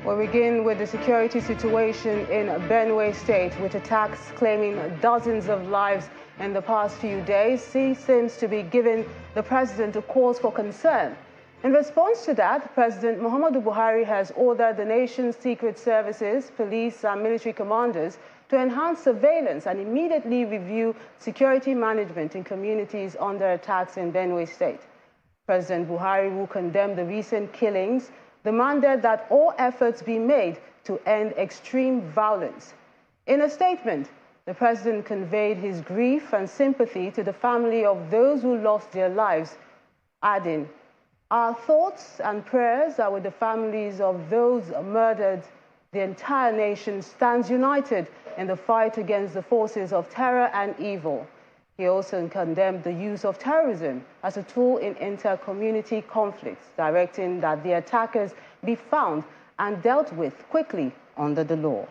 We'll begin with the security situation in Benue State, with attacks claiming dozens of lives in the past few days. He seems to be giving the president a cause for concern. In response to that, President Muhammadu Buhari has ordered the nation's secret services, police and military commanders to enhance surveillance and immediately review security management in communities under attacks in Benue State. President Buhari, who condemned the recent killings, demanded that all efforts be made to end extreme violence. In a statement, the president conveyed his grief and sympathy to the family of those who lost their lives, adding, "Our thoughts and prayers are with the families of those murdered. The entire nation stands united in the fight against the forces of terror and evil." He also condemned the use of terrorism as a tool in inter-community conflicts, directing that the attackers be found and dealt with quickly under the law.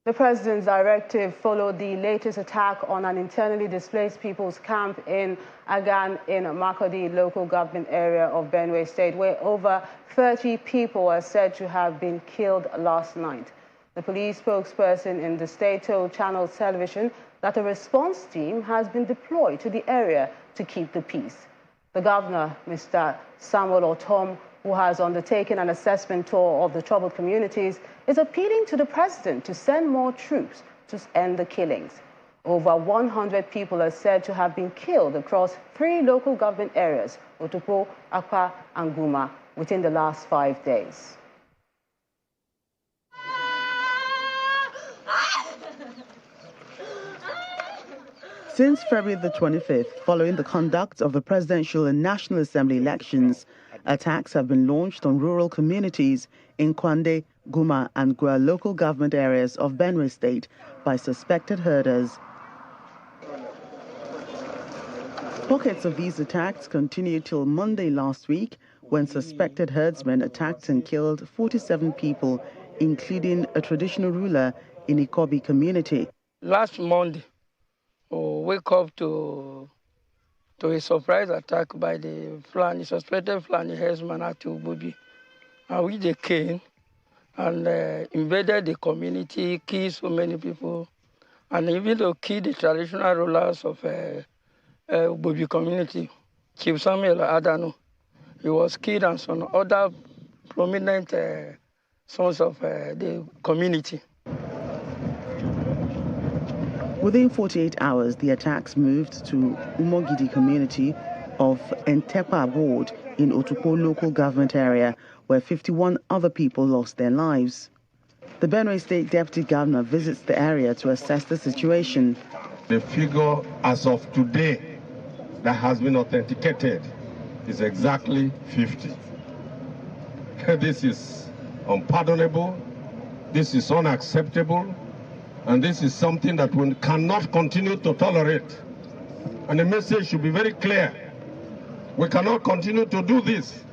The president's directive followed the latest attack on an internally displaced people's camp in Agan in Makurdi local government area of Benue State, where over 30 people are said to have been killed last night. The police spokesperson in the state told Channel Television that a response team has been deployed to the area to keep the peace. The governor, Mr. Samuel Otom, who has undertaken an assessment tour of the troubled communities, is appealing to the president to send more troops to end the killings. Over 100 people are said to have been killed across 3 local government areas, Otukpo, Akpa, and Guma, within the last 5 days. Since February the 25th, following the conduct of the presidential and National Assembly elections, attacks have been launched on rural communities in Kwande, Guma, and Gua local government areas of Benue State by suspected herders. Pockets of these attacks continued till Monday last week, when suspected herdsmen attacked and killed 47 people, including a traditional ruler in Ikobi community. Last Monday, wake up to a surprise attack by the suspected Fulani herdsman at Ububi. And we they came and invaded the community, killed so many people, and even to kill the traditional rulers of Ububi community, Chief Samuel Adano. He was killed, and some other prominent sons of the community. Within 48 hours, the attacks moved to Umogidi community of Entekpa ward in Otukpo local government area, where 51 other people lost their lives. The Benue State Deputy Governor visits the area to assess the situation. The figure as of today that has been authenticated is exactly 50. This is unpardonable, this is unacceptable, and this is something that we cannot continue to tolerate. And the message should be very clear. We cannot continue to do this.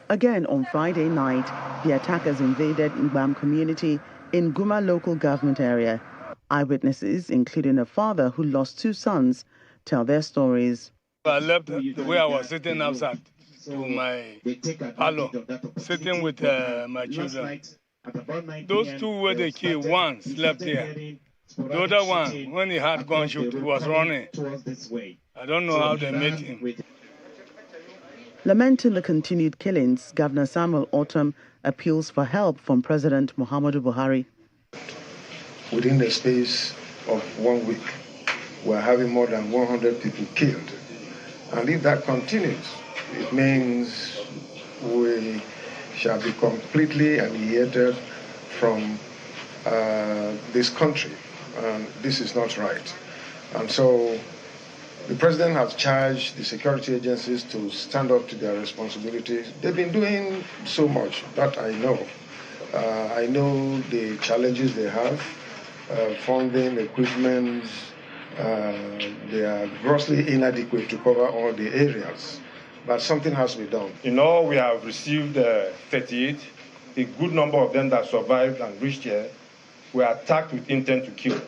Again, on Friday night, the attackers invaded Ngbam community in Guma local government area. Eyewitnesses, including a father who lost 2 sons, tell their stories. I left the way I was sitting outside to my parlor, sitting with my children. Those 2 were the killed, one slept there. The other one, when he had gunshot, he was running. I don't know how they made him. Lamenting the continued killings, Governor Samuel Otom appeals for help from President Muhammadu Buhari. Within the space of 1 week, we're having more than 100 people killed. And if that continues, it means we shall be completely annihilated from this country. And this is not right. And so the president has charged the security agencies to stand up to their responsibilities. They've been doing so much, that I know. I know the challenges they have, funding, equipment. They are grossly inadequate to cover all the areas. But something has to be done. In all, we have received 38. A good number of them that survived and reached here were attacked with intent to kill.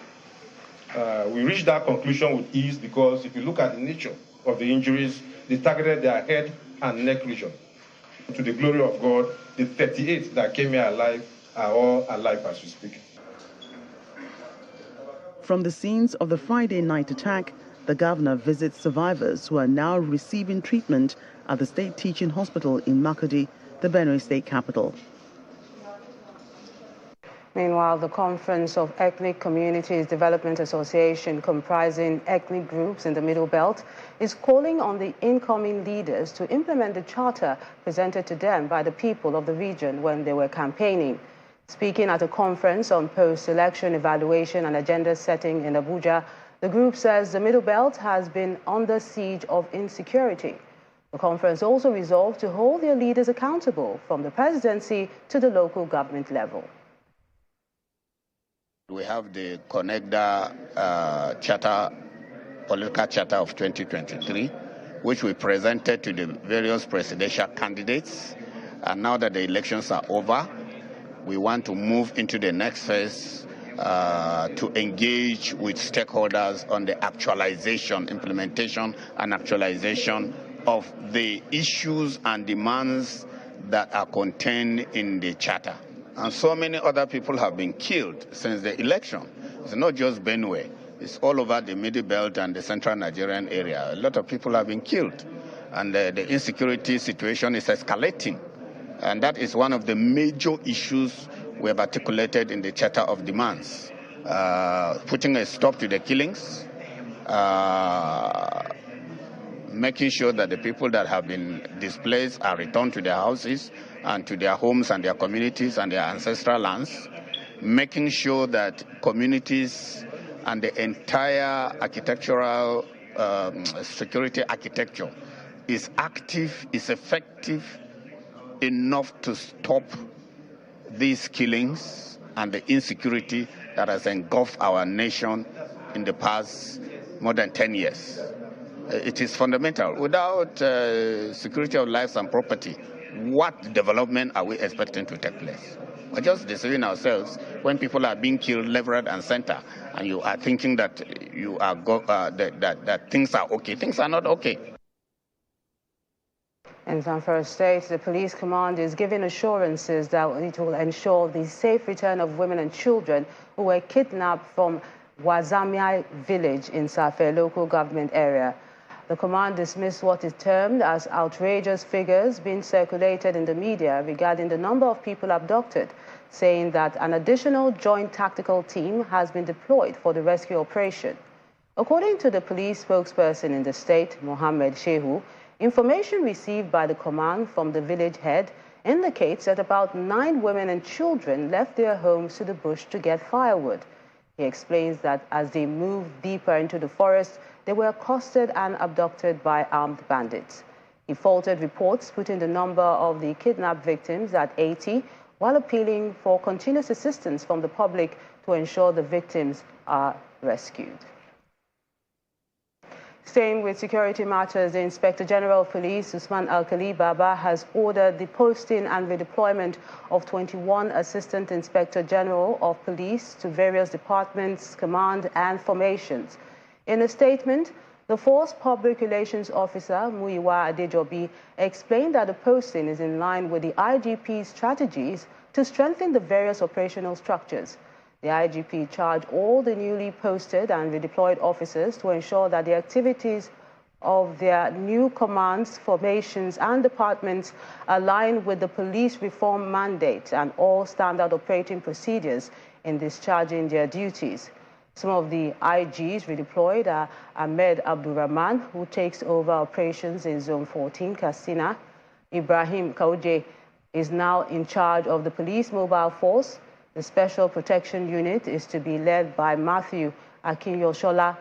We reached that conclusion with ease because if you look at the nature of the injuries, they targeted their head and neck region. To the glory of God, the 38 that came here alive are all alive as we speak. From the scenes of the Friday night attack, the governor visits survivors who are now receiving treatment at the State Teaching Hospital in Makurdi, the Benue state capital. Meanwhile, the Conference of Ethnic Communities Development Association, comprising ethnic groups in the Middle Belt, is calling on the incoming leaders to implement the charter presented to them by the people of the region when they were campaigning. Speaking at a conference on post-election evaluation and agenda setting in Abuja, the group says the Middle Belt has been under siege of insecurity. The conference also resolved to hold their leaders accountable from the presidency to the local government level. We have the CONEGDA political charter of 2023, which we presented to the various presidential candidates. And now that the elections are over, we want to move into the next phase to engage with stakeholders on the implementation and actualization of the issues and demands that are contained in the charter. And so many other people have been killed since the election. It's not just Benue. It's all over the Middle Belt and the central Nigerian area. A lot of people have been killed. And the insecurity situation is escalating. And that is one of the major issues we have articulated in the Charter of Demands. Putting a stop to the killings, making sure that the people that have been displaced are returned to their houses and to their homes and their communities and their ancestral lands, making sure that communities and the entire architectural security architecture is active, is effective enough to stop these killings and the insecurity that has engulfed our nation in the past more than 10 years. It is fundamental. Without security of lives and property, what development are we expecting to take place? We're just deceiving ourselves when people are being killed left, right, and center, and you are thinking that you are that things are okay. Things are not okay. In Zamfara State, the police command is giving assurances that it will ensure the safe return of women and children who were kidnapped from Wazamia village in Safe local government area. The command dismissed what is termed as outrageous figures being circulated in the media regarding the number of people abducted, saying that an additional joint tactical team has been deployed for the rescue operation. According to the police spokesperson in the state, Mohammed Shehu, information received by the command from the village head indicates that about 9 women and children left their homes to the bush to get firewood. He explains that as they moved deeper into the forest, they were accosted and abducted by armed bandits. He faulted reports putting the number of the kidnapped victims at 80, while appealing for continuous assistance from the public to ensure the victims are rescued. Staying with security matters, the Inspector General of Police, Usman Alkali Baba, has ordered the posting and redeployment of 21 Assistant Inspector General of Police to various departments, command, and formations. In a statement, the Force Public Relations Officer, Muyiwa Adejobi, explained that the posting is in line with the IGP's strategies to strengthen the various operational structures. The IGP charged all the newly posted and redeployed officers to ensure that the activities of their new commands, formations, and departments align with the police reform mandate and all standard operating procedures in discharging their duties. Some of the IGs redeployed are Ahmed Abdurrahman, who takes over operations in Zone 14, Katsina. Ibrahim Kauje is now in charge of the police mobile force. The Special Protection Unit is to be led by Matthew Akinyoshola.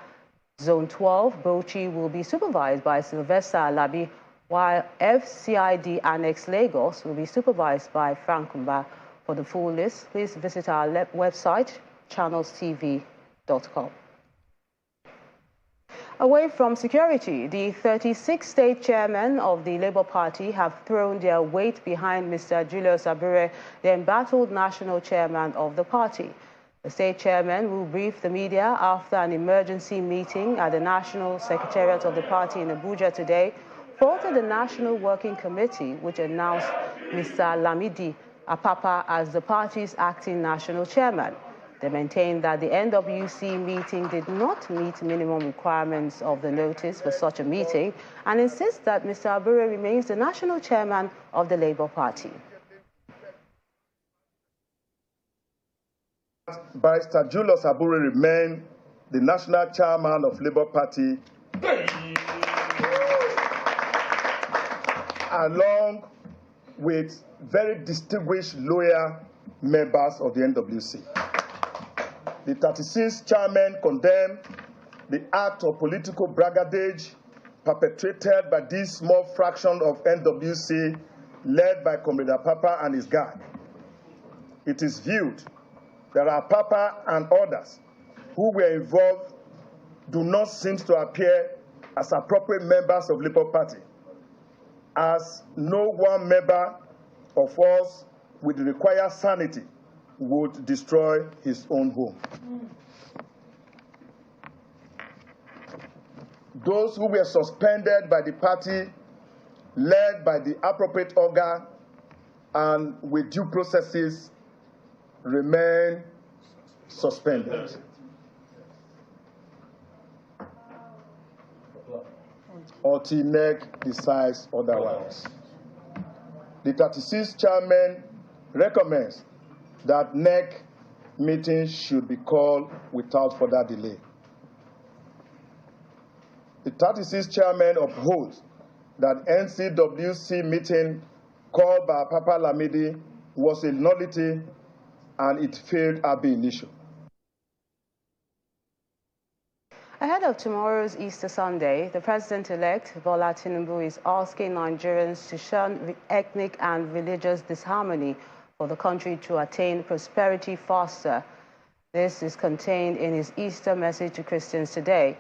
Zone 12, Bauchi, will be supervised by Sylvester Alabi, while FCID Annex Lagos will be supervised by Frank Kumba. For the full list, please visit our website, channelstv.com. Away from security, the 36 state chairmen of the Labour Party have thrown their weight behind Mr. Julius Abure, the embattled national chairman of the party. The state chairman will brief the media after an emergency meeting at the National Secretariat of the party in Abuja today, faulted the National Working Committee, which announced Mr. Lamidi Apapa as the party's acting national chairman. They maintained that the NWC meeting did not meet minimum requirements of the notice for such a meeting and insist that Mr. Abure remains the national chairman of the Labour Party. Barrister Julius Abure remain the national chairman of Labour Party, along with very distinguished loyal members of the NWC. The 36th chairman condemned the act of political brigandage perpetrated by this small fraction of NWC led by Comrade Apapa and his gang. It is viewed that Apapa and others who were involved do not seem to appear as appropriate members of Labour Party, as no one member of us with the required sanity would destroy his own home. Those who were suspended by the party, led by the appropriate organ and with due processes, remain suspended. Until NEC decides otherwise. The 36th chairman recommends that NEC meetings should be called without further delay. The 36th chairman upholds that NCWC meeting called by Papa Lamidi was a nullity and it failed ab initio. Ahead of tomorrow's Easter Sunday, the President-elect, Bola Tinubu, is asking Nigerians to shun ethnic and religious disharmony for the country to attain prosperity faster. This is contained in his Easter message to Christians today.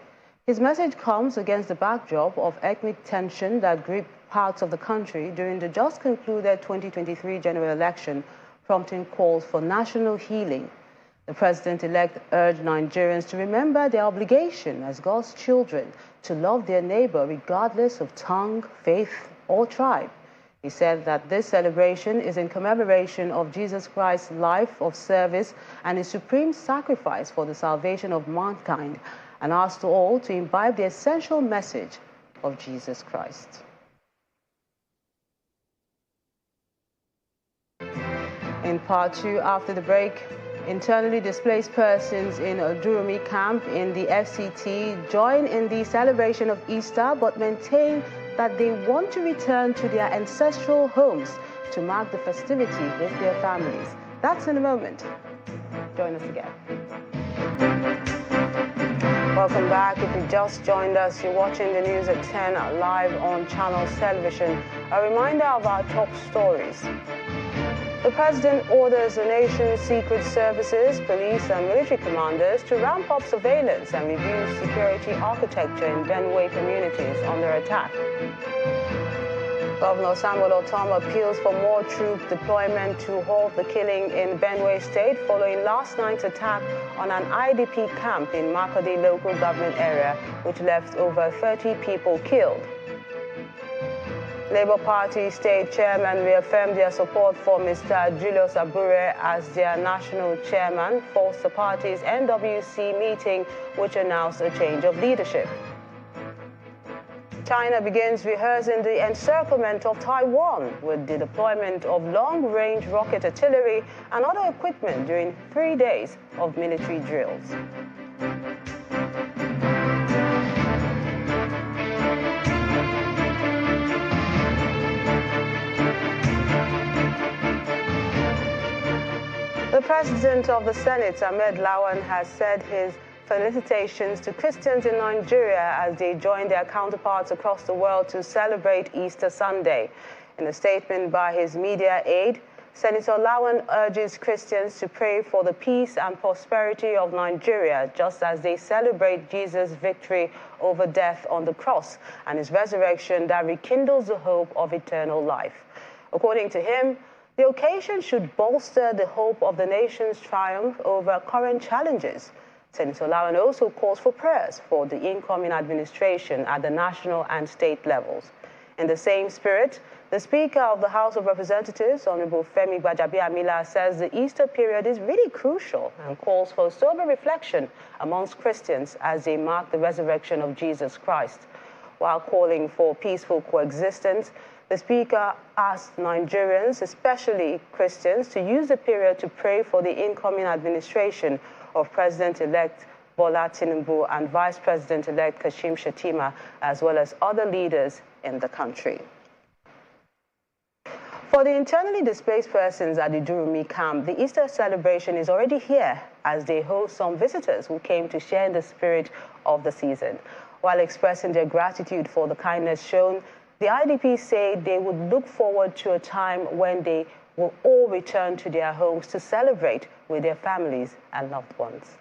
His message comes against the backdrop of ethnic tension that gripped parts of the country during the just concluded 2023 general election, prompting calls for national healing. The President-elect urged Nigerians to remember their obligation as God's children to love their neighbor regardless of tongue, faith, or tribe. He said that this celebration is in commemoration of Jesus Christ's life of service and his supreme sacrifice for the salvation of mankind, and asked all to imbibe the essential message of Jesus Christ. In part two, after the break, internally displaced persons in a Durumi camp in the FCT join in the celebration of Easter but maintain that they want to return to their ancestral homes to mark the festivity with their families. That's in a moment. Join us again. Welcome back. If you just joined us, you're watching the news at 10 live on Channels Television. A reminder of our top stories. The President orders the nation's secret services, police and military commanders to ramp up surveillance and review security architecture in Benue communities under attack. Governor Samuel Otom appeals for more troop deployment to halt the killing in Benue State following last night's attack on an IDP camp in Makodi local government area, which left over 30 people killed. Labour Party state chairman reaffirmed their support for Mr. Julius Abure as their national chairman, forced the party's NWC meeting, which announced a change of leadership. China begins rehearsing the encirclement of Taiwan with the deployment of long-range rocket artillery and other equipment during 3 days of military drills. The President of the Senate, Ahmed Lawan, has said his felicitations to Christians in Nigeria as they join their counterparts across the world to celebrate Easter Sunday. In a statement by his media aide, Senator Lawan urges Christians to pray for the peace and prosperity of Nigeria, just as they celebrate Jesus' victory over death on the cross and his resurrection that rekindles the hope of eternal life. According to him, the occasion should bolster the hope of the nation's triumph over current challenges. Senator Lawan also calls for prayers for the incoming administration at the national and state levels. In the same spirit, the Speaker of the House of Representatives, Honorable Femi Gbajabiamila, says the Easter period is really crucial and calls for sober reflection amongst Christians as they mark the resurrection of Jesus Christ. While calling for peaceful coexistence, the Speaker asked Nigerians, especially Christians, to use the period to pray for the incoming administration of President-elect Bola Tinubu and Vice President-elect Kashim Shettima, as well as other leaders in the country. For the internally displaced persons at the Durumi camp, the Easter celebration is already here as they host some visitors who came to share in the spirit of the season. While expressing their gratitude for the kindness shown, the IDP say they would look forward to a time when they will all return to their homes to celebrate with their families and loved ones.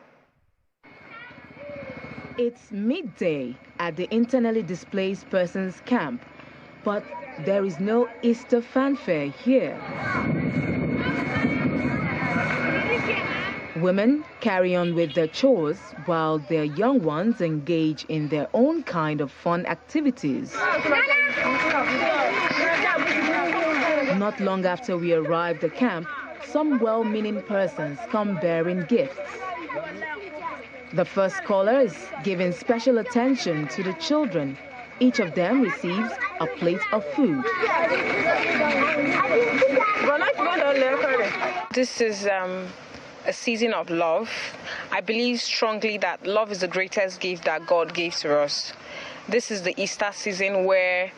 It's midday at the internally displaced persons camp, but there is no Easter fanfare here. Women carry on with their chores while their young ones engage in their own kind of fun activities. Not long after we arrived at camp, some well-meaning persons come bearing gifts. The first caller is giving special attention to the children. Each of them receives a plate of food. This is a season of love. I believe strongly that love is the greatest gift that God gave to us. This is the Easter season where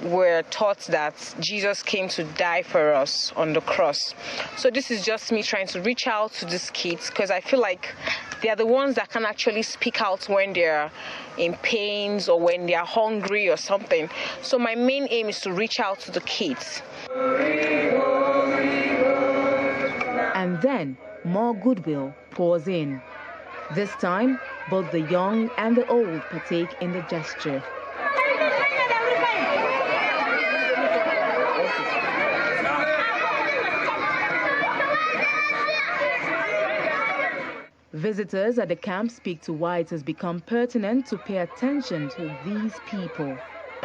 we're taught that Jesus came to die for us on the cross. So this is just me trying to reach out to these kids because I feel like they are the ones that can actually speak out when they're in pains or when they're hungry or something. So my main aim is to reach out to the kids. And then more goodwill pours in. This time, both the young and the old partake in the gesture. Visitors at the camp speak to why it has become pertinent to pay attention to these people.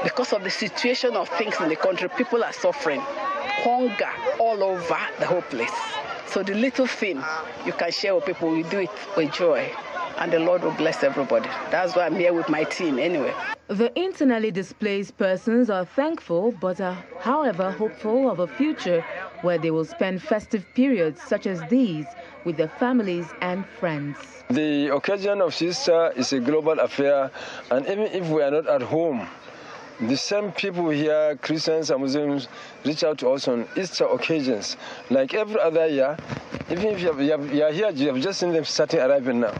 Because of the situation of things in the country, people are suffering. Hunger all over the whole place. So the little thing you can share with people, we do it with joy. And the Lord will bless everybody. That's why I'm here with my team anyway. The internally displaced persons are thankful, but are, however, hopeful of a future where they will spend festive periods such as these with their families and friends. The occasion of Easter is a global affair, and even if we are not at home, the same people here, Christians and Muslims, reach out to us on Easter occasions. Like every other year, even if you are here, you have just seen them starting arriving now.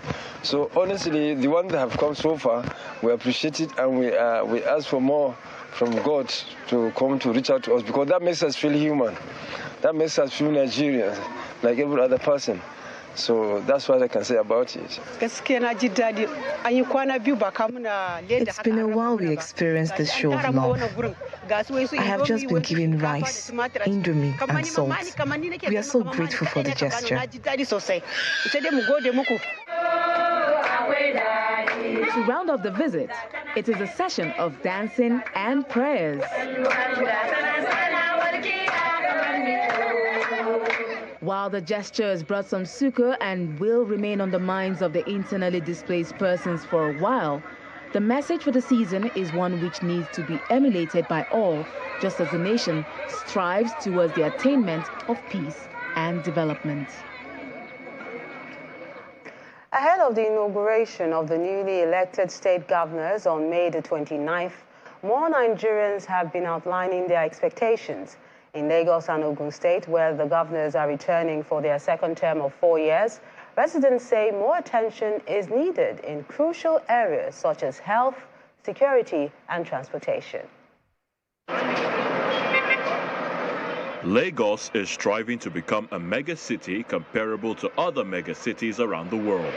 So honestly, the ones that have come so far, we appreciate it, and we ask for more from God to come to reach out to us, because that makes us feel human. That makes us feel Nigerians, like every other person. So that's what I can say about it. It's been a while we experienced this show of love. I have just been given rice, indomie, and salt. We are so grateful for the gesture. To round off the visit, it is a session of dancing and prayers. While the gesture has brought some succor and will remain on the minds of the internally displaced persons for a while, the message for the season is one which needs to be emulated by all, just as the nation strives towards the attainment of peace and development. Ahead of the inauguration of the newly elected state governors on May the 29th, more Nigerians have been outlining their expectations. In Lagos and Ogun State, where the governors are returning for their second term of 4 years, residents say more attention is needed in crucial areas such as health, security, and transportation. Lagos is striving to become a mega city comparable to other mega cities around the world.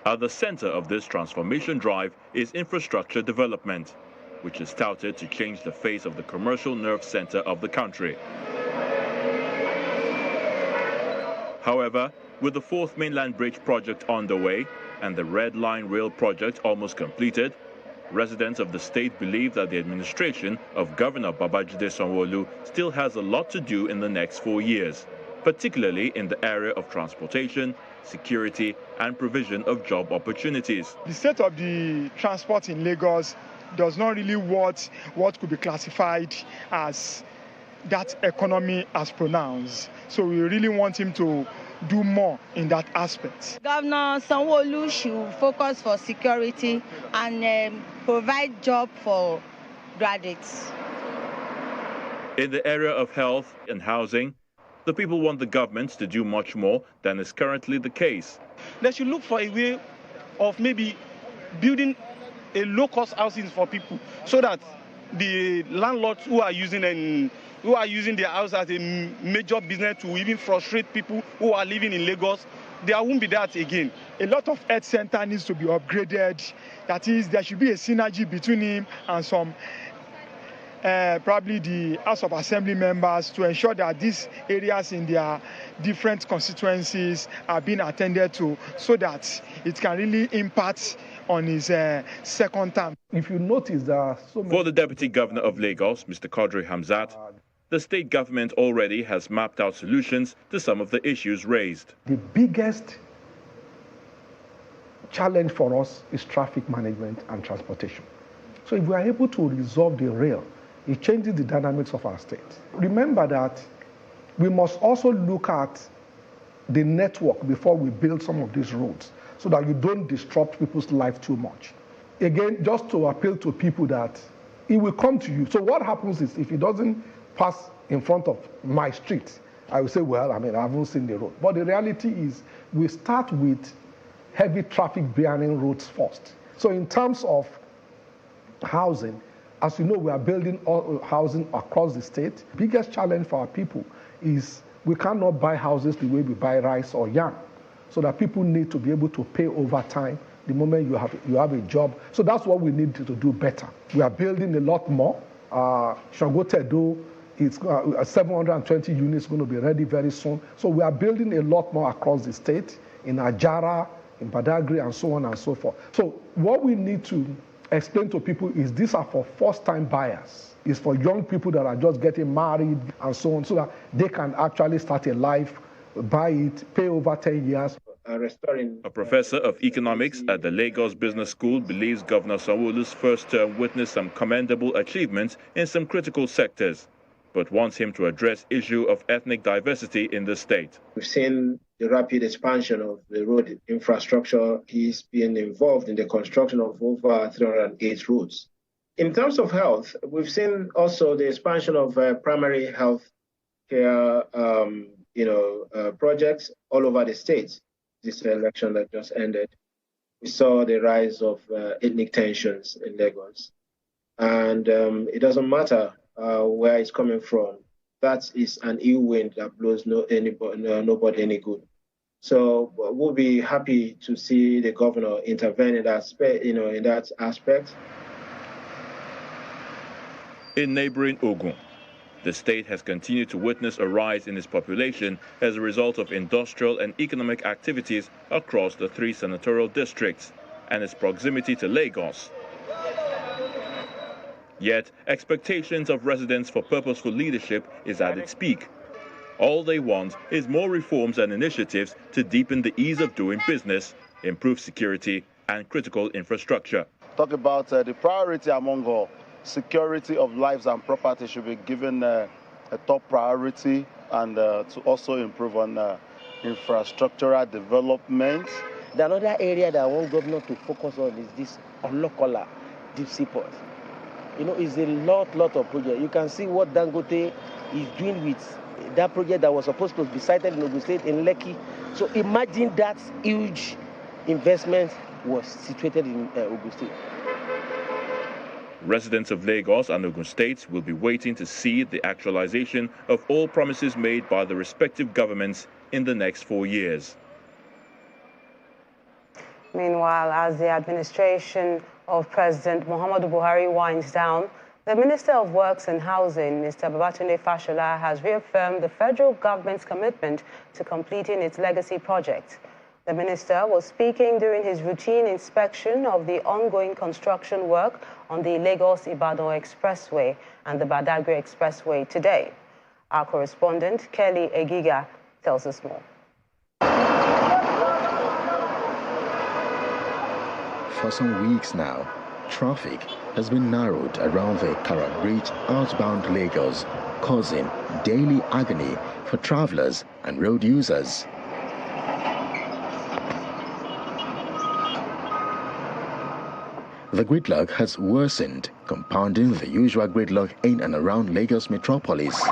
At the center of this transformation drive is infrastructure development, which is touted to change the face of the commercial nerve center of the country. However, with the fourth mainland bridge project underway, and the Red Line Rail project almost completed, residents of the state believe that the administration of Governor Babajide Sanwo-Olu still has a lot to do in the next 4 years, particularly in the area of transportation, security, and provision of job opportunities. The state of the transport in Lagos does not really what could be classified as that economy as pronounced. So we really want him to do more in that aspect. Governor Sanwo-Olu should focus for security and provide job for graduates. In the area of health and housing, the people want the government to do much more than is currently the case. They should look for a way of maybe building a low-cost housing for people so that the landlords who are using their house as a major business to even frustrate people who are living in Lagos, there won't be that again. A lot of health center needs to be upgraded. That is, there should be a synergy between him and some probably the House of Assembly members to ensure that these areas in their different constituencies are being attended to so that it can really impact on his second term. If you notice, there are so many... For the Deputy Governor of Lagos, Mr. Quadri Hamzat, the state government already has mapped out solutions to some of the issues raised. The biggest challenge for us is traffic management and transportation. So if we are able to resolve the rail, it changes the dynamics of our state. Remember that we must also look at the network before we build some of these roads so that you don't disrupt people's life too much. Again, just to appeal to people that it will come to you. So what happens is if it doesn't pass in front of my street, I will say, well, I haven't seen the road. But the reality is we start with heavy traffic bearing roads first. So in terms of housing, as you know, we are building housing across the state. Biggest challenge for our people is we cannot buy houses the way we buy rice or yam. So that people need to be able to pay over time the moment you have a job. So that's what we need to do better. We are building a lot more. Shangotedo, it's 720 units going to be ready very soon. So we are building a lot more across the state, in Ajara, in Badagry, and so on and so forth. So what we need to explain to people is these are for first-time buyers. It's for young people that are just getting married and so on, so that they can actually start a life, buy it, pay over 10 years. A professor of economics at the Lagos Business School believes Governor Sanwo-Olu's first term witnessed some commendable achievements in some critical sectors, but wants him to address issue of ethnic diversity in the state. We've seen the rapid expansion of the road infrastructure. He's been involved in the construction of over 308 roads. In terms of health, we've seen also the expansion of primary health care projects all over the state. This election that just ended, we saw the rise of ethnic tensions in Lagos. And it doesn't matter where it's coming from. That is an ill wind that blows nobody any good. So we'll be happy to see the governor intervene in that aspect. In neighboring Ogun, the state has continued to witness a rise in its population as a result of industrial and economic activities across the 3 senatorial districts and its proximity to Lagos. Yet, expectations of residents for purposeful leadership is at its peak. All they want is more reforms and initiatives to deepen the ease of doing business, improve security, and critical infrastructure. Talk about the priority among all. Security of lives and property should be given a top priority, and to also improve on infrastructural development. The another area that I want governor to focus on is this Olokola deep sea port. It's a lot of projects. You can see what Dangote is doing with that project that was supposed to be sited in Ogun State, in Lekki. So imagine that huge investment was situated in Ogun State. Residents of Lagos and Ogun State will be waiting to see the actualization of all promises made by the respective governments in the next 4 years. Meanwhile, as the administration of President Muhammadu Buhari winds down, the Minister of Works and Housing, Mr. Babatunde Fashola, has reaffirmed the federal government's commitment to completing its legacy project. The minister was speaking during his routine inspection of the ongoing construction work on the Lagos-Ibadan Expressway and the Badagry Expressway today. Our correspondent, Kelly Egiga, tells us more. For some weeks now, traffic has been narrowed around the Kara Bridge outbound Lagos, causing daily agony for travelers and road users. The gridlock has worsened, compounding the usual gridlock in and around Lagos metropolis.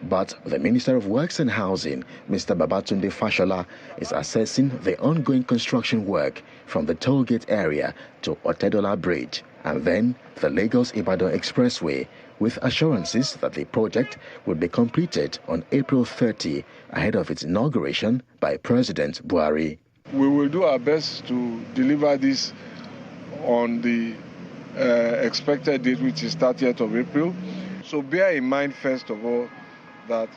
But the Minister of Works and Housing, Mr. Babatunde Fashola, is assessing the ongoing construction work from the tollgate area to Otedola Bridge and then the Lagos-Ibadan Expressway, with assurances that the project will be completed on April 30 ahead of its inauguration by President Buhari. We will do our best to deliver this on the expected date, which is 30th of April. So bear in mind, first of all, that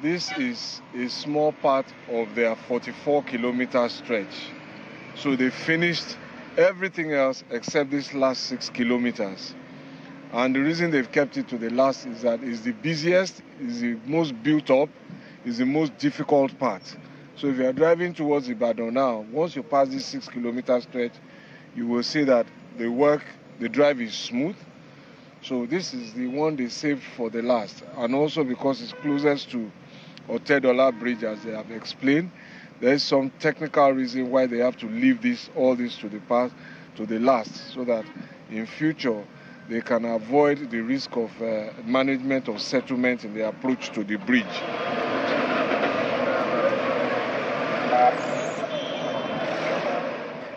this is a small part of their 44-kilometer stretch. So they finished everything else except this last 6 kilometers. And the reason they've kept it to the last is that it's the busiest, it's the most built up, it's the most difficult part. So if you are driving towards Ibadan now, once you pass this 6 kilometer stretch, you will see that the drive is smooth. So this is the one they saved for the last. And also because it's closest to Otedola Bridge, as they have explained, there is some technical reason why they have to leave all this to the last, so that in future they can avoid the risk of management of settlement in the approach to the bridge.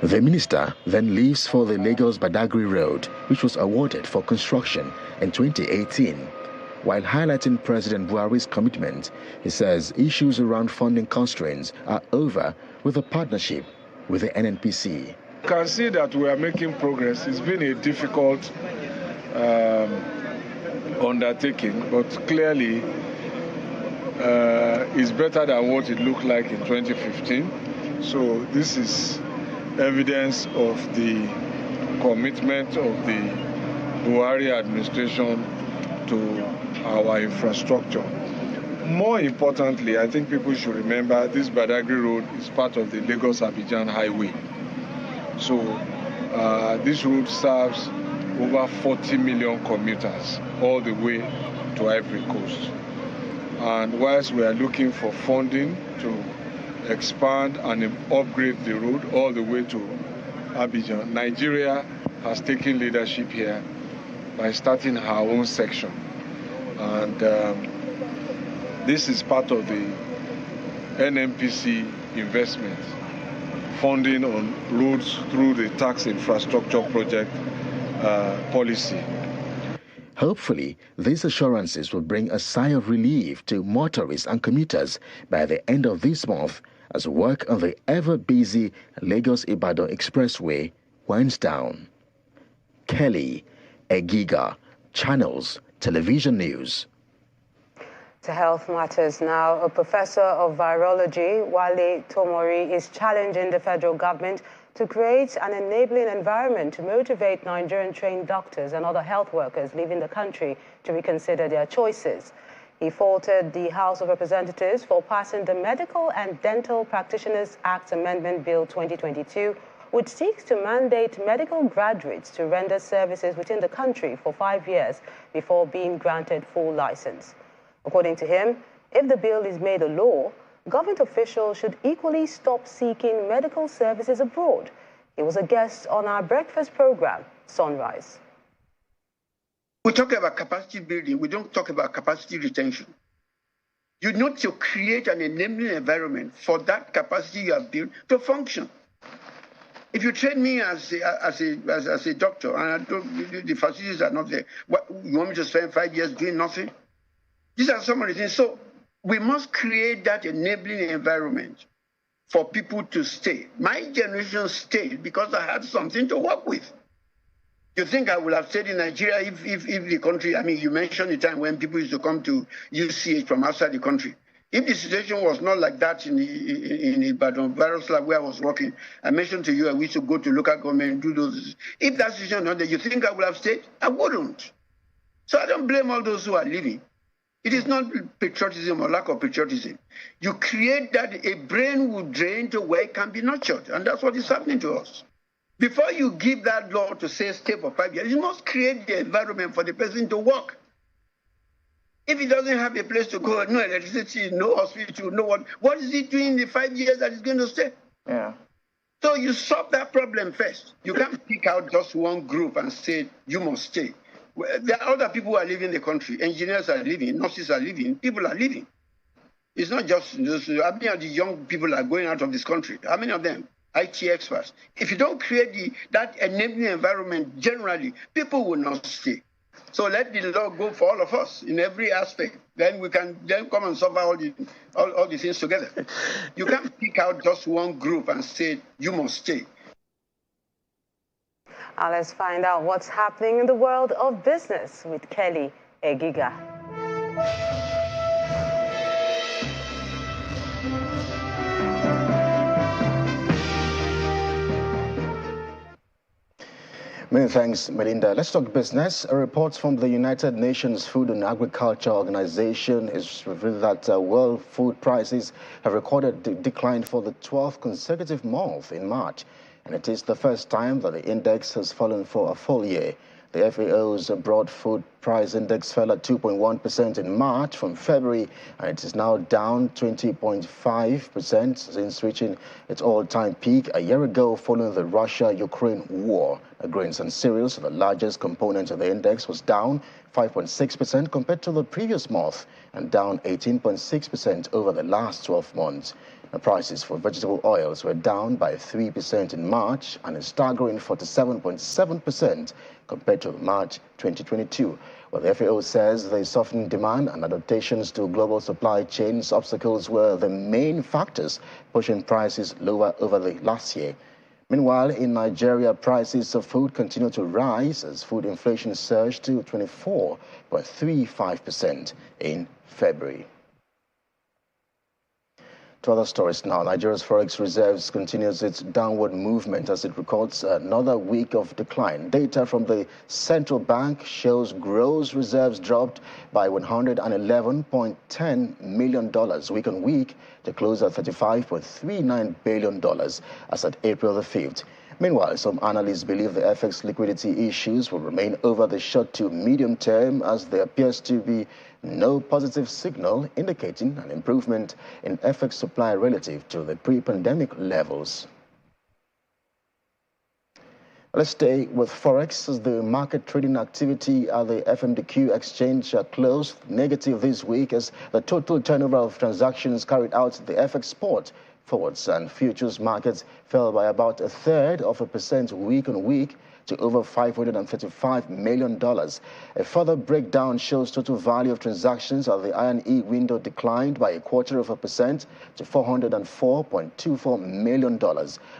The minister then leaves for the Lagos-Badagry Road, which was awarded for construction in 2018. While highlighting President Buhari's commitment, he says issues around funding constraints are over with a partnership with the NNPC. You can see that we are making progress. It's been a difficult undertaking, but clearly it's better than what it looked like in 2015. So this is evidence of the commitment of the Buhari administration to our infrastructure. More importantly, I think people should remember this Badagry Road is part of the Lagos-Abidjan Highway. So this road serves over 40 million commuters all the way to Ivory Coast. And whilst we are looking for funding to expand and upgrade the road all the way to Abidjan, Nigeria has taken leadership here by starting her own section. And this is part of the NNPC investment, funding on roads through the tax infrastructure project policy. Hopefully, these assurances will bring a sigh of relief to motorists and commuters by the end of this month as work on the ever-busy Lagos-Ibadan Expressway winds down. Kelly Egiga, Channels Television News. To health matters now, a professor of virology, Wale Tomori, is challenging the federal government to create an enabling environment to motivate Nigerian-trained doctors and other health workers leaving the country to reconsider their choices. He faulted the House of Representatives for passing the Medical and Dental Practitioners Act Amendment Bill 2022, which seeks to mandate medical graduates to render services within the country for 5 years before being granted full license. According to him, if the bill is made a law, government officials should equally stop seeking medical services abroad. He was a guest on our breakfast program, Sunrise. We talk about capacity building, we don't talk about capacity retention. You need to create an enabling environment for that capacity you have built to function. If you train me as a doctor and the facilities are not there, you want me to spend 5 years doing nothing? These are some of the things. So we must create that enabling environment for people to stay. My generation stayed because I had something to work with. You think I would have stayed in Nigeria if the country, I mean, you mentioned the time when people used to come to UCH from outside the country. If the situation was not like that in Ibadan, Virus Lab where I was working, I mentioned to you I used to go to local government and do those. If that situation was not there, you think I would have stayed? I wouldn't. So I don't blame all those who are leaving. It is not patriotism or lack of patriotism. You create that a brain will drain to where it can be nurtured, and that's what is happening to us. Before you give that law to say stay for 5 years, you must create the environment for the person to work. If he doesn't have a place to go, no electricity, no hospital, no what is he doing in the 5 years that he's going to stay? Yeah. So you solve that problem first. You can't pick out just one group and say you must stay. Well, there are other people who are leaving the country. Engineers are leaving, nurses are leaving, people are leaving. It's not just those. How many of the young people are going out of this country? How many of them? IT experts. If you don't create that enabling environment generally, people will not stay. So let the law go for all of us in every aspect. Then we can then come and solve all the things together. You can't pick out just one group and say you must stay. Let's find out what's happening in the world of business with Kelly Egiga. Many thanks, Melinda. Let's talk business. A report from the United Nations Food and Agriculture Organization is revealing that world food prices have recorded a decline for the 12th consecutive month in March. And it is the first time that the index has fallen for a full year. The FAO's broad food price index fell at 2.1% in March from February, and it is now down 20.5% since reaching its all-time peak a year ago following the Russia-Ukraine war. Grains and cereals, the largest component of the index, was down 5.6% compared to the previous month and down 18.6% over the last 12 months. The prices for vegetable oils were down by 3% in March and a staggering 47.7% compared to March 2022. Well, the FAO says the softening demand and adaptations to global supply chains obstacles were the main factors pushing prices lower over the last year. Meanwhile, in Nigeria, prices of food continue to rise as food inflation surged to 24.35% in February. To other stories now, Nigeria's forex reserves continues its downward movement as it records another week of decline. Data from the central bank shows gross reserves dropped by $111.10 million week on week to close at $35.39 billion as at April the 5th. Meanwhile, some analysts believe the FX liquidity issues will remain over the short to medium term as there appears to be no positive signal indicating an improvement in FX supply relative to the pre-pandemic levels. Let's stay with Forex as the market trading activity at the FMDQ exchange closed negative this week as the total turnover of transactions carried out at the FX spot, forwards and futures markets fell by about 1/3% week on week to over $535 million. A further breakdown shows total value of transactions at the I&E window declined by 1/4% to $404.24 million,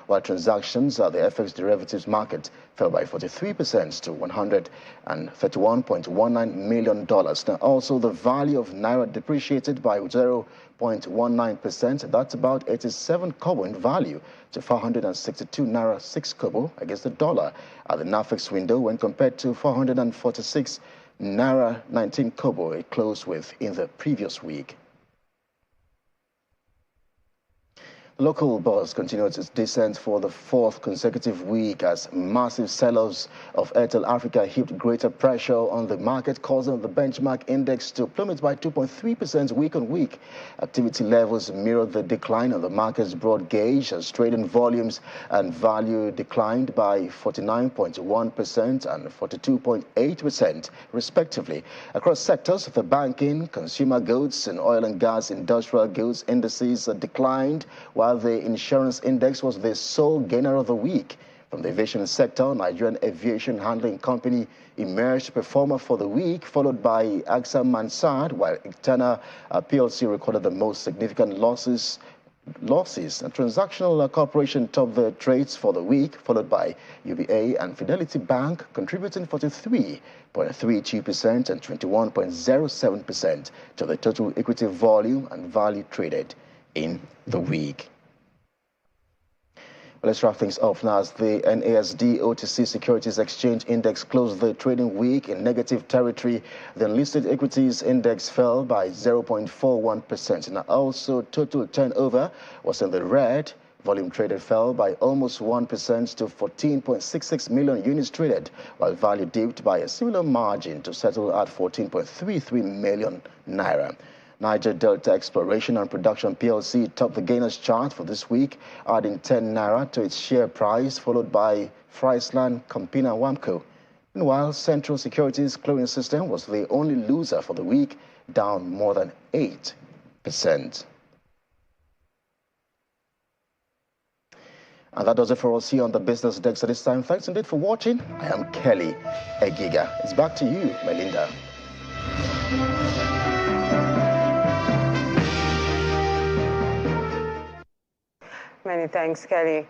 while transactions at the FX derivatives market fell by 43% to $131.19 million. Now, also, the value of Naira depreciated by 0.19%. That's about 87 kobo in value to 462 Naira 6 kobo against the dollar at the NAFEX window when compared to 446 Naira 19 kobo it closed with in the previous week. Local bourse continued its descent for the 4th consecutive week as massive sell-offs of Airtel Africa heaped greater pressure on the market, causing the benchmark index to plummet by 2.3% week on week. Activity levels mirrored the decline of the market's broad gauge as trading volumes and value declined by 49.1% and 42.8% respectively. Across sectors, the banking, consumer goods, and oil and gas industrial goods indices declined, while the insurance index was the sole gainer of the week. From the aviation sector, Nigerian Aviation Handling Company emerged performer for the week, followed by AXA Mansard, while Ictana PLC recorded the most significant losses losses. And Transactional Corporation topped the trades for the week, followed by UBA and Fidelity Bank, contributing 43.32% and 21.07% to the total equity volume and value traded in the week. Let's wrap things off now as the NASD OTC Securities Exchange Index closed the trading week in negative territory. The unlisted equities index fell by 0.41%. Now also total turnover was in the red. Volume traded fell by almost 1% to 14.66 million units traded, while value dipped by a similar margin to settle at 14.33 million naira. Niger Delta Exploration and Production PLC topped the gainers chart for this week, adding 10 naira to its share price, followed by Friesland, Campina, Wamco. Meanwhile, Central Securities Clearing System was the only loser for the week, down more than 8%. And that does it for us here on the Business Desk at this time. Thanks indeed for watching. I am Kelly Egiga. It's back to you, Melinda. Many thanks, Kelly.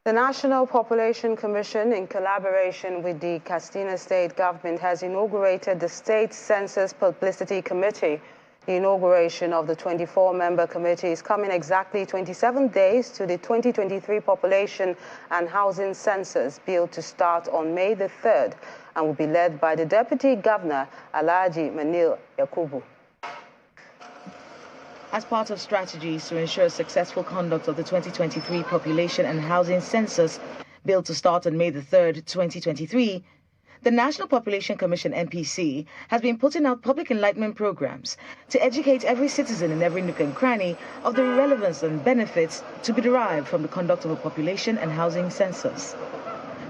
The National Population Commission, in collaboration with the Katsina State government, has inaugurated the State Census Publicity Committee. The inauguration of the 24-member committee is coming exactly 27 days to the 2023 Population and Housing Census, billed to start on May the 3rd, and will be led by the Deputy Governor, Alhaji Manil Yakubu. As part of strategies to ensure successful conduct of the 2023 Population and Housing Census, billed to start on May the 3rd, 2023, the National Population Commission, NPC, has been putting out public enlightenment programs to educate every citizen in every nook and cranny of the relevance and benefits to be derived from the conduct of a population and housing census.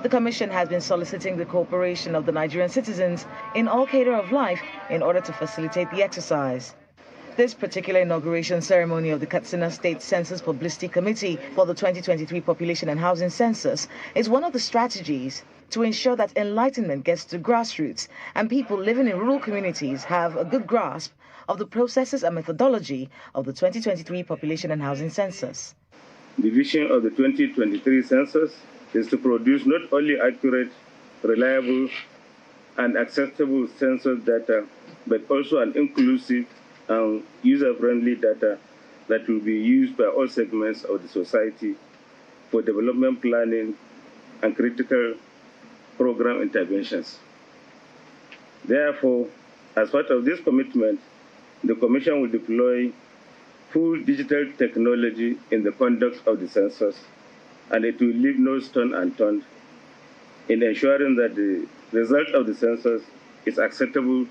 The Commission has been soliciting the cooperation of the Nigerian citizens in all cadre of life in order to facilitate the exercise. This particular inauguration ceremony of the Katsina State Census Publicity Committee for the 2023 Population and Housing Census is one of the strategies to ensure that enlightenment gets to grassroots and people living in rural communities have a good grasp of the processes and methodology of the 2023 Population and Housing Census. The vision of the 2023 census is to produce not only accurate, reliable, and acceptable census data, but also an inclusive and user-friendly data that will be used by all segments of the society for development planning and critical program interventions. Therefore, as part of this commitment, the Commission will deploy full digital technology in the conduct of the census, and it will leave no stone unturned in ensuring that the result of the census is acceptable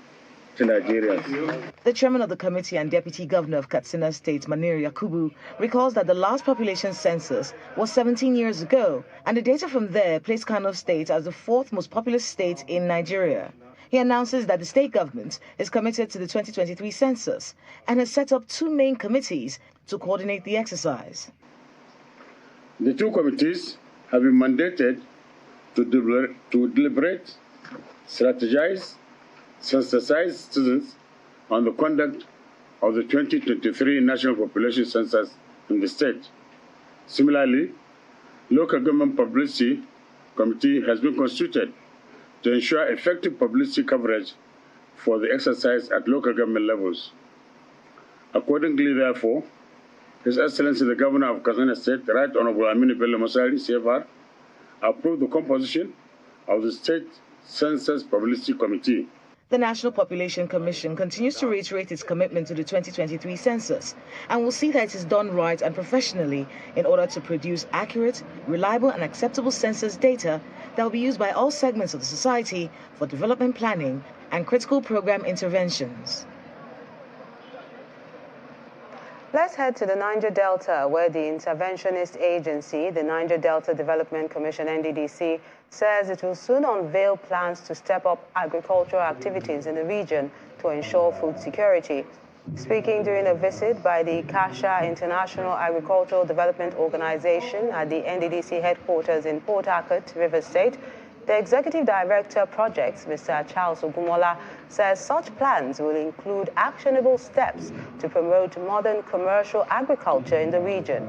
to Nigerians. The chairman of the committee and deputy governor of Katsina State, Manir Yakubu, recalls that the last population census was 17 years ago, and the data from there placed Kano State as the fourth most populous state in Nigeria. He announces that the state government is committed to the 2023 census and has set up two main committees to coordinate the exercise. The two committees have been mandated to deliberate, strategize, sensitize citizens on the conduct of the 2023 National Population Census in the state. Similarly, Local Government Publicity Committee has been constituted to ensure effective publicity coverage for the exercise at local government levels. Accordingly, therefore, His Excellency the Governor of Katsina State, Right Honorable Aminu Bello Masari, CFR, approved the composition of the State Census Publicity Committee. The National Population Commission continues to reiterate its commitment to the 2023 census and will see that it is done right and professionally in order to produce accurate, reliable and acceptable census data that will be used by all segments of the society for development planning and critical program interventions. Let's head to the Niger Delta, where the interventionist agency, the Niger Delta Development Commission, NDDC, says it will soon unveil plans to step up agricultural activities in the region to ensure food security. Speaking during a visit by the Kasha International Agricultural Development Organization at the NDDC headquarters in Port Harcourt, Rivers State, The Executive Director Projects, Mr. Charles Ogumola, says such plans will include actionable steps to promote modern commercial agriculture in the region.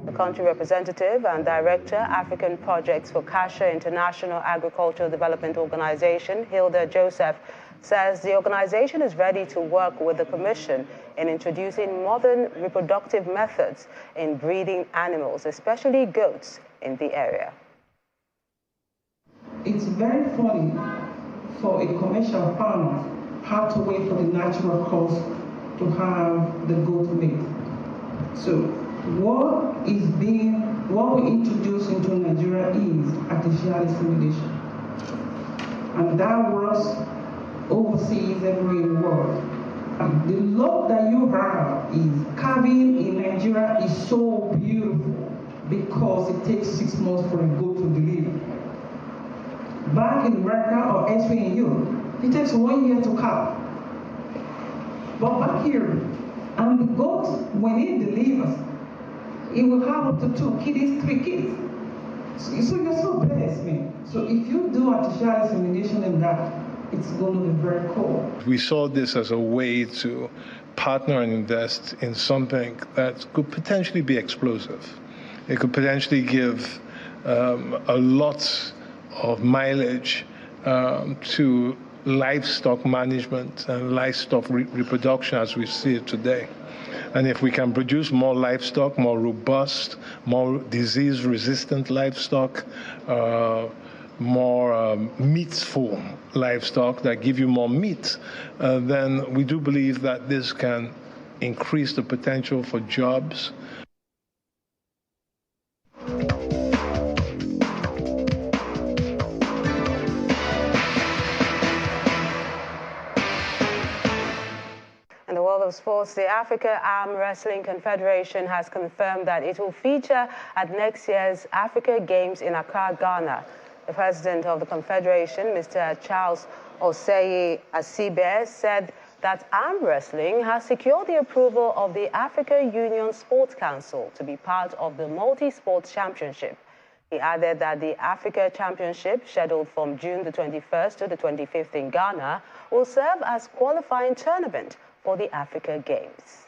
The country representative and director, African Projects for Kasha International Agricultural Development Organization, Hilda Joseph, says the organization is ready to work with the Commission in introducing modern reproductive methods in breeding animals, especially goats, in the area. It's very funny for a commercial farmer have to wait for the natural course to have the goat meat. So what we introduce into Nigeria is artificial insemination. And that works overseas everywhere in the world. The luck that you have is calving in Nigeria is so beautiful because it takes 6 months for a goat to deliver. Back in America or elsewhere in Europe, it takes 1 year to calve. But back here, and the goat, when it delivers, it will have up to 2 kids, 3 kids. So you're so blessed, man. So if you do artificial insemination in that, it's going to be very cool. We saw this as a way to partner and invest in something that could potentially be explosive. It could potentially give a lot of mileage to livestock management and livestock reproduction as we see it today. And if we can produce more livestock, more robust, more disease-resistant livestock, more meatful livestock that give you more meat, then we do believe that this can increase the potential for jobs. In the world of sports, the Africa Arm Wrestling Confederation has confirmed that it will feature at next year's Africa Games in Accra, Ghana. The president of the Confederation, Mr. Charles Osei Asibe, said that arm wrestling has secured the approval of the Africa Union Sports Council to be part of the Multi-Sports Championship. He added that the Africa Championship, scheduled from June the 21st to the 25th in Ghana, will serve as qualifying tournament for the Africa Games.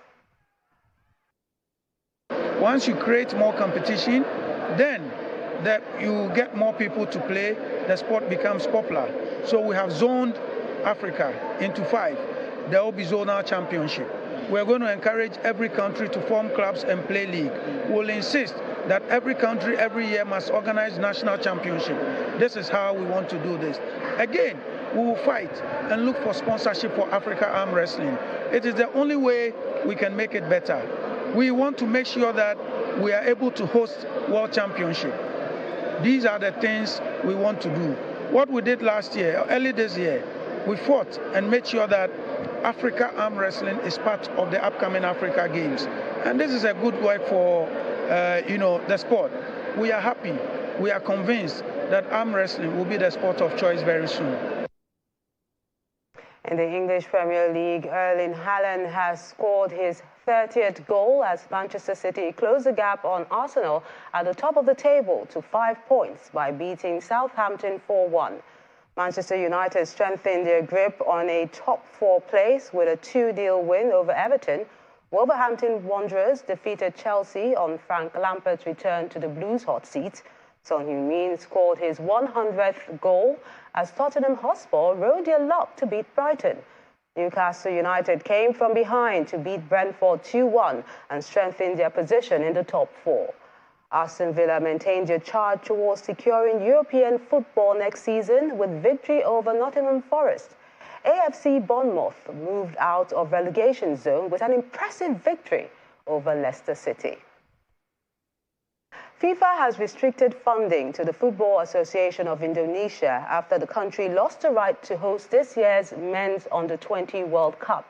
Once you create more competition, then that you get more people to play, the sport becomes popular. So we have zoned Africa into 5. There will be zonal championship. We're going to encourage every country to form clubs and play league. We'll insist that every country every year must organize national championship. This is how we want to do this. Again, we will fight and look for sponsorship for Africa Arm Wrestling. It is the only way we can make it better. We want to make sure that we are able to host World Championship. These are the things we want to do. What we did last year, early this year, we fought and made sure that Africa Arm Wrestling is part of the upcoming Africa Games. And this is a good work for, the sport. We are happy. We are convinced that arm wrestling will be the sport of choice very soon. In the English Premier League, Erling Haaland has scored his 30th goal as Manchester City closed the gap on Arsenal at the top of the table to 5 points by beating Southampton 4-1. Manchester United strengthened their grip on a top 4 place with a 2-0 win over Everton. Wolverhampton Wanderers defeated Chelsea on Frank Lampard's return to the Blues' hot seat. Son Heung-min scored his 100th goal as Tottenham Hotspur rode their luck to beat Brighton. Newcastle United came from behind to beat Brentford 2-1 and strengthen their position in the top 4. Aston Villa maintained their charge towards securing European football next season with victory over Nottingham Forest. AFC Bournemouth moved out of relegation zone with an impressive victory over Leicester City. FIFA has restricted funding to the Football Association of Indonesia after the country lost the right to host this year's Men's Under-20 World Cup.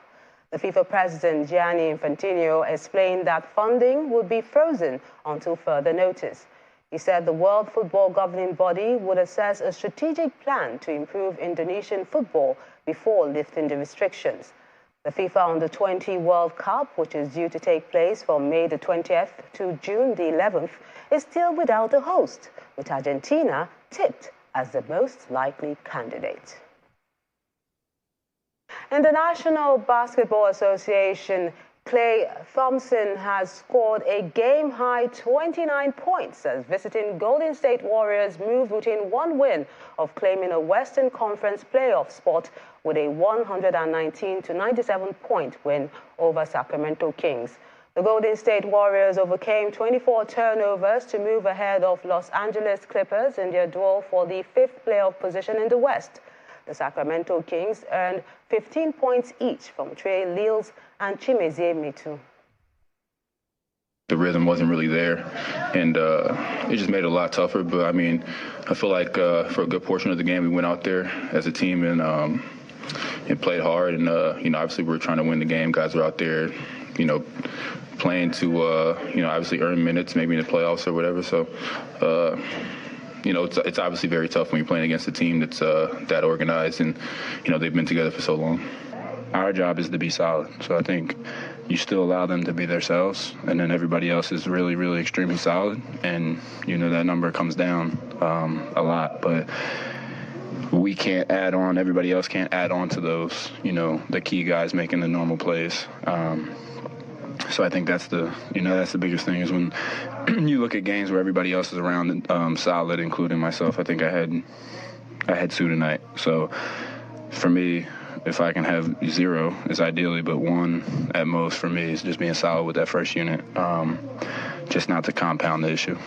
The FIFA president, Gianni Infantino, explained that funding would be frozen until further notice. He said the World Football Governing Body would assess a strategic plan to improve Indonesian football before lifting the restrictions. The FIFA Under-20 World Cup, which is due to take place from May the 20th to June the 11th, is still without a host, with Argentina tipped as the most likely candidate. In the National Basketball Association, Clay Thompson has scored a game-high 29 points as visiting Golden State Warriors moved within one win of claiming a Western Conference playoff spot with a 119-97-point win over Sacramento Kings. The Golden State Warriors overcame 24 turnovers to move ahead of Los Angeles Clippers in their duel for the fifth playoff position in the West. The Sacramento Kings earned 15 points each from Trey Lyles and Chimezie Metu. The rhythm wasn't really there, and it just made it a lot tougher. But, I mean, I feel like for a good portion of the game, we went out there as a team and played hard. And, obviously we were trying to win the game. Guys were out there, playing to, obviously earn minutes, maybe in the playoffs or whatever. So, it's obviously very tough when you're playing against a team that's that organized and, they've been together for so long. Our job is to be solid. So I think you still allow them to be themselves, and then everybody else is really, really extremely solid. And, that number comes down a lot. But we can't add on. Everybody else can't add on to those, the key guys making the normal plays. So I think that's the biggest thing is when you look at games where everybody else is around solid, including myself. I think I had 2 tonight. So for me, if I can have 0 is ideally, but 1 at most for me is just being solid with that first unit, just not to compound the issue.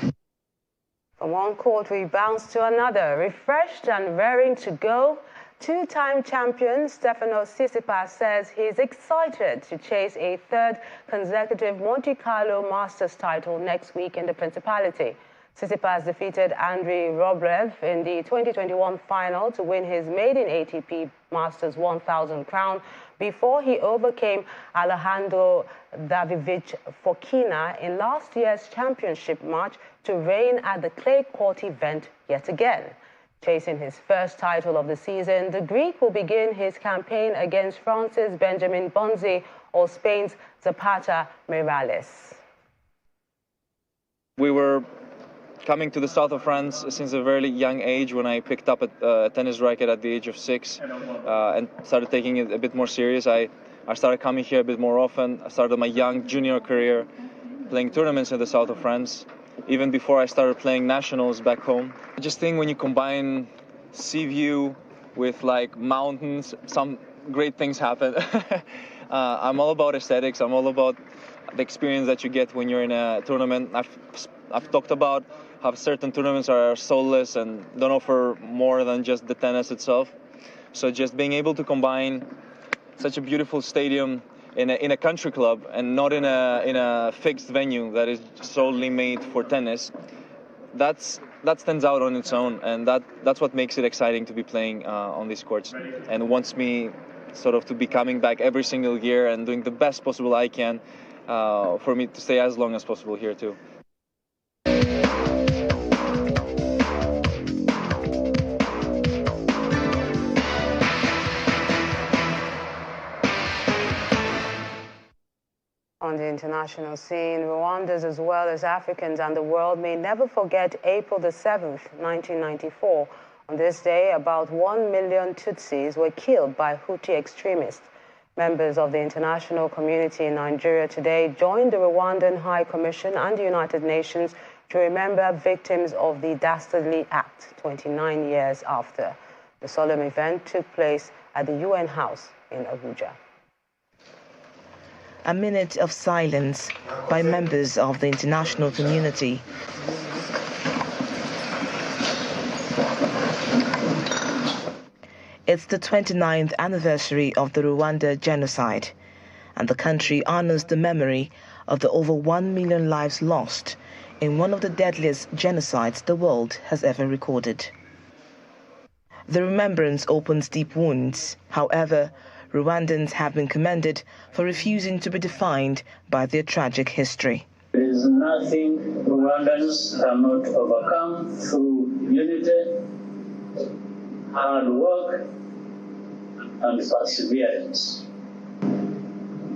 From one court, we bounce to another. Refreshed and raring to go, 2-time champion Stefanos Tsitsipas says he's excited to chase a 3rd consecutive Monte Carlo Masters title next week in the Principality. Tsitsipas defeated Andrei Rublev in the 2021 final to win his maiden ATP Masters 1000 crown before he overcame Alejandro Davidovich Fokina in last year's championship match to reign at the clay court event yet again. Chasing his first title of the season, the Greek will begin his campaign against France's Benjamin Bonzi or Spain's Zapata Miralles. We were coming to the south of France since a very young age when I picked up a tennis racket at the age of 6 and started taking it a bit more serious. I started coming here a bit more often. I started my young junior career playing tournaments in the south of France, even before I started playing nationals back home. I just think when you combine sea view with like mountains, some great things happen. I'm all about aesthetics. I'm all about the experience that you get when you're in a tournament. I've talked about how certain tournaments are soulless and don't offer more than just the tennis itself. So just being able to combine such a beautiful stadium in a country club and not in a fixed venue that is solely made for tennis, that stands out on its own, and that's what makes it exciting to be playing on these courts, and wants me sort of to be coming back every single year and doing the best possible I can for me to stay as long as possible here too. On the international scene, Rwandans as well as Africans and the world may never forget April the 7th, 1994. On this day, about 1 million Tutsis were killed by Hutu extremists. Members of the international community in Nigeria today joined the Rwandan High Commission and the United Nations to remember victims of the dastardly act 29 years after. The solemn event took place at the UN House in Abuja. A minute of silence by members of the international community. It's the 29th anniversary of the Rwanda genocide, and the country honors the memory of the over 1 million lives lost in one of the deadliest genocides the world has ever recorded. The remembrance opens deep wounds. However, Rwandans have been commended for refusing to be defined by their tragic history. There is nothing Rwandans cannot overcome through unity, hard work, and perseverance.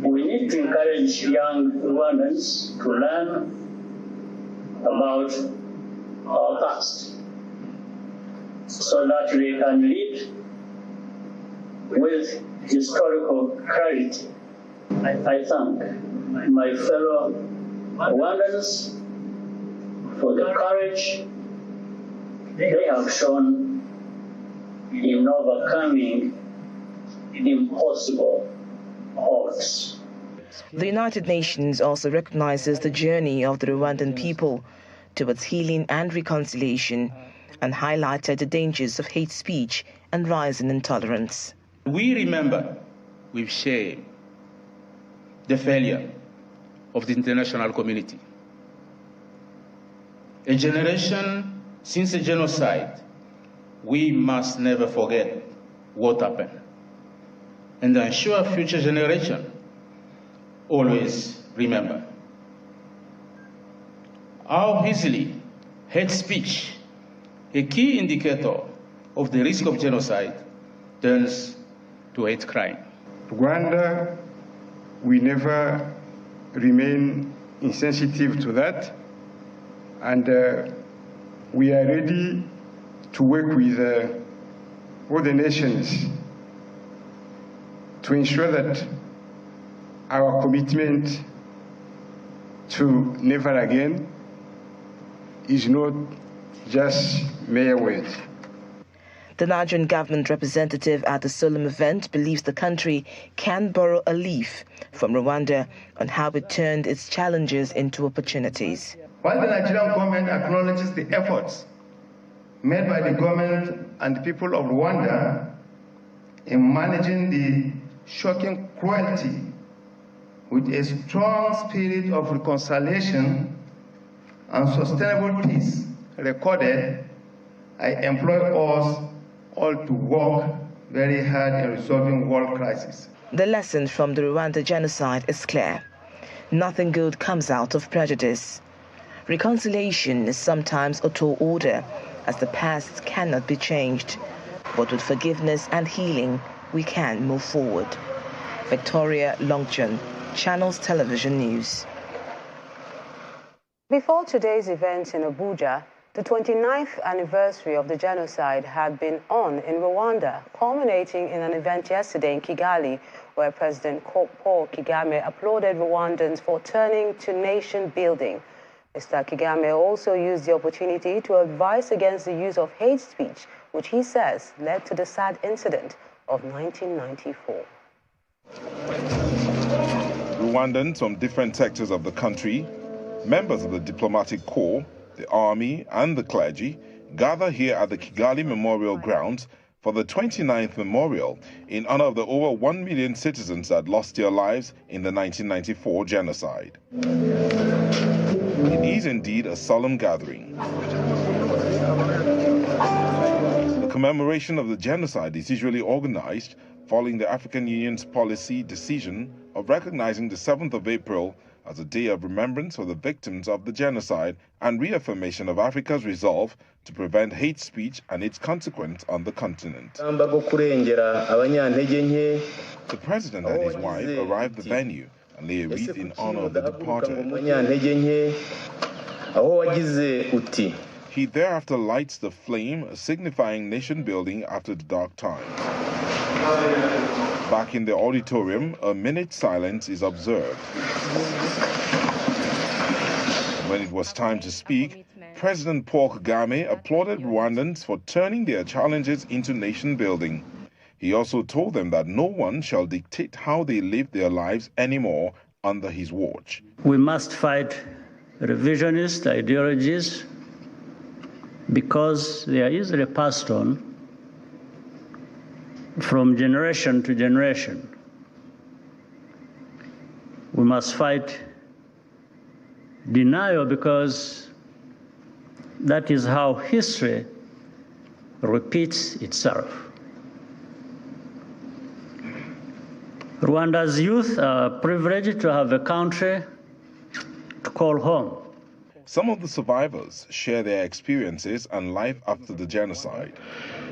We need to encourage young Rwandans to learn about our past so that we can lead with historical clarity. I thank my fellow Rwandans for the courage they have shown in overcoming impossible odds. The United Nations also recognizes the journey of the Rwandan people towards healing and reconciliation and highlighted the dangers of hate speech and rising intolerance. We remember with shame the failure of the international community. A generation since the genocide, we must never forget what happened and ensure future generations always remember how easily hate speech, a key indicator of the risk of genocide, turns to hate crime. Rwanda, we never remain insensitive to that, and we are ready to work with all the nations to ensure that our commitment to never again is not just mere words. The Nigerian government representative at the solemn event believes the country can borrow a leaf from Rwanda on how it turned its challenges into opportunities. While the Nigerian government acknowledges the efforts made by the government and the people of Rwanda in managing the shocking cruelty with a strong spirit of reconciliation and sustainable peace recorded, I employ us all to work very hard in resolving world crisis. The lesson from the Rwanda genocide is clear. Nothing good comes out of prejudice. Reconciliation is sometimes a tall order, as the past cannot be changed. But with forgiveness and healing, we can move forward. Victoria Longchan, Channels Television News. Before today's event in Abuja, the 29th anniversary of the genocide had been on in Rwanda, culminating in an event yesterday in Kigali, where President Paul Kagame applauded Rwandans for turning to nation building. Mr. Kagame also used the opportunity to advise against the use of hate speech, which he says led to the sad incident of 1994. Rwandans from different sectors of the country, members of the diplomatic corps, the army and the clergy gather here at the Kigali Memorial Grounds for the 29th memorial in honor of the over 1 million citizens that lost their lives in the 1994 genocide. It is indeed a solemn gathering. The commemoration of the genocide is usually organized following the African Union's policy decision of recognizing the 7th of April as a day of remembrance for the victims of the genocide and reaffirmation of Africa's resolve to prevent hate speech and its consequence on the continent. The president and his wife arrived at the venue and lay a wreath in honor of the departed. He thereafter lights the flame, signifying nation building after the dark time. Back in the auditorium, a minute's silence is observed. When it was time to speak, President Paul Kagame applauded Rwandans for turning their challenges into nation building. He also told them that no one shall dictate how they live their lives anymore under his watch. We must fight revisionist ideologies because they are easily passed on from generation to generation. We must fight denial because that is how history repeats itself. Rwanda's youth are privileged to have a country to call home. Some of the survivors share their experiences and life after the genocide.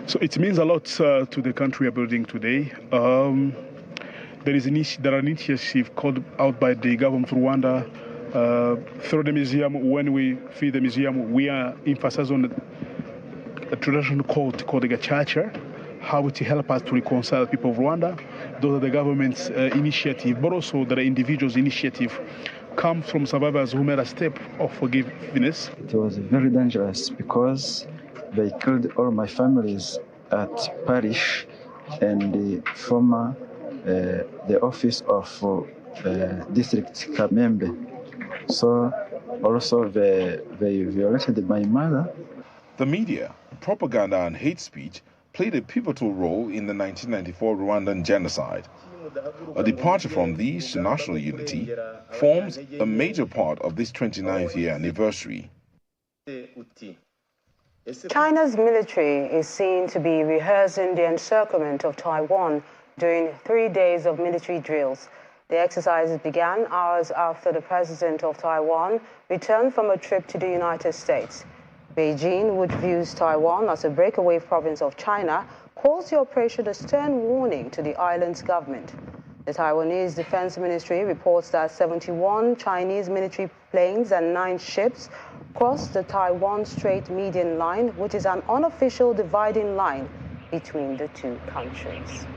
So it means a lot to the country we are building today. There are an initiative called out by the government of Rwanda through the museum. When we feed the museum, we are emphasizing on a traditional court called the Gacaca, how to help us to reconcile people of Rwanda. Those are the government's initiative, but also the individuals' initiative come from survivors who made a step of forgiveness. It was very dangerous because they killed all my families at parish and the former the office of district Kamembe. So also they violated my mother. The media, propaganda and hate speech played a pivotal role in the 1994 Rwandan genocide. A departure from these to national unity forms a major part of this 29th year anniversary. China's military is seen to be rehearsing the encirclement of Taiwan during 3 days of military drills. The exercises began hours after the president of Taiwan returned from a trip to the United States. Beijing, which views Taiwan as a breakaway province of China, calls the operation a stern warning to the island's government. The Taiwanese Defense Ministry reports that 71 Chinese military planes and 9 ships crossed the Taiwan Strait Median Line, which is an unofficial dividing line between the two countries.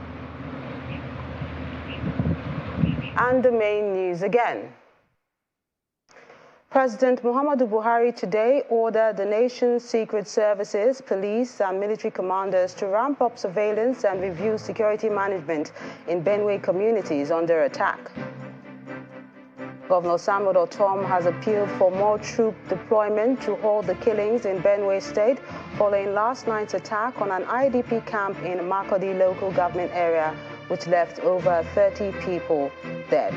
And the main news again. President Muhammadu Buhari today ordered the nation's secret services, police and military commanders to ramp up surveillance and review security management in Benue communities under attack. Governor Samuel Otom has appealed for more troop deployment to halt the killings in Benue State following last night's attack on an IDP camp in Makurdi local government area, which left over 30 people dead.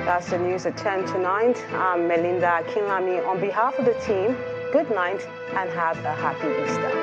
That's the news at 10 to 9. I'm Melinda Akinlami. On behalf of the team, good night and have a happy Easter.